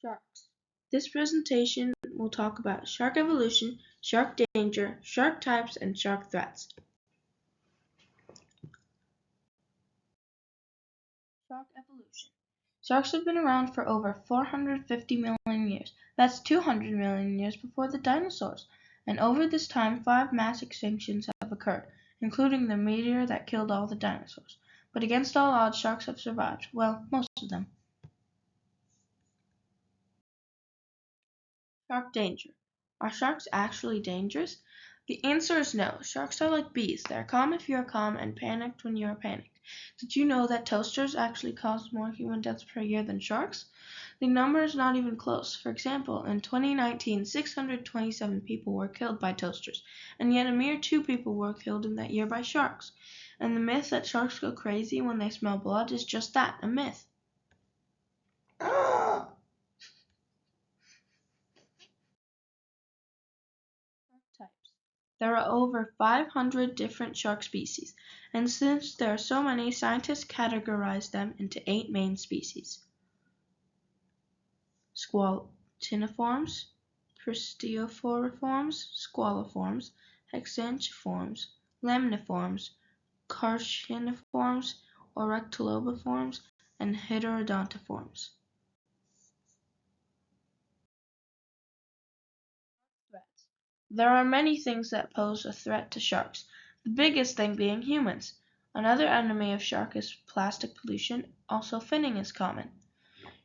Sharks. This presentation will talk about shark evolution, shark danger, shark types, and shark threats. Shark evolution. Sharks have been around for over 450 million years. That's 200 million years before the dinosaurs. And over this time, 5 mass extinctions have occurred, including the meteor that killed all the dinosaurs. But against all odds, sharks have survived. Well, most of them. Shark danger. Are sharks actually dangerous? The answer is no. Sharks are like bees. They are calm if you are calm and panicked when you are panicked. Did you know that toasters actually cause more human deaths per year than sharks? The number is not even close. For example, in 2019, 627 people were killed by toasters, and yet a mere 2 people were killed in that year by sharks. And the myth that sharks go crazy when they smell blood is just that, a myth. Types. There are over 500 different shark species, and since there are so many, scientists categorize them into 8 main species: squaltiniforms, pristioforiforms, squaliforms, hexanchiforms, lamniforms, carciniforms, oryctolobiforms, and heterodontiforms. Threats. There are many things that pose a threat to sharks, the biggest thing being humans. Another enemy of shark is plastic pollution, also finning is common.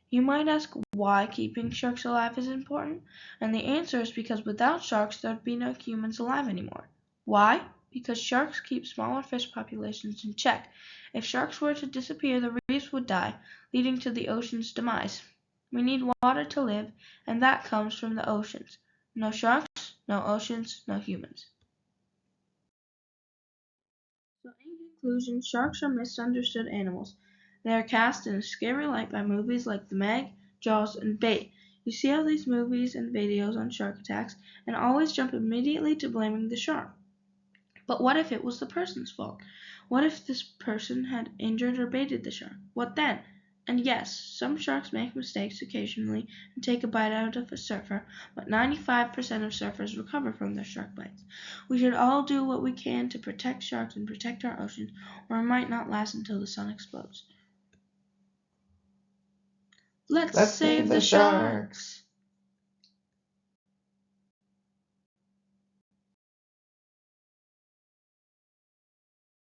You might ask why keeping sharks alive is important, and the answer is because without sharks there would be no humans alive anymore. Why? Because sharks keep smaller fish populations in check. If sharks were to disappear, the reefs would die, leading to the ocean's demise. We need water to live, and that comes from the oceans. No sharks, no oceans, no humans. So in conclusion, sharks are misunderstood animals. They are cast in a scary light by movies like The Meg, Jaws, and Bait. You see all these movies and videos on shark attacks and always jump immediately to blaming the shark. But what if it was the person's fault? What if this person had injured or baited the shark? What then? And yes, some sharks make mistakes occasionally and take a bite out of a surfer, but 95% of surfers recover from their shark bites. We should all do what we can to protect sharks and protect our oceans, or it might not last until the sun explodes. Let's save the sharks!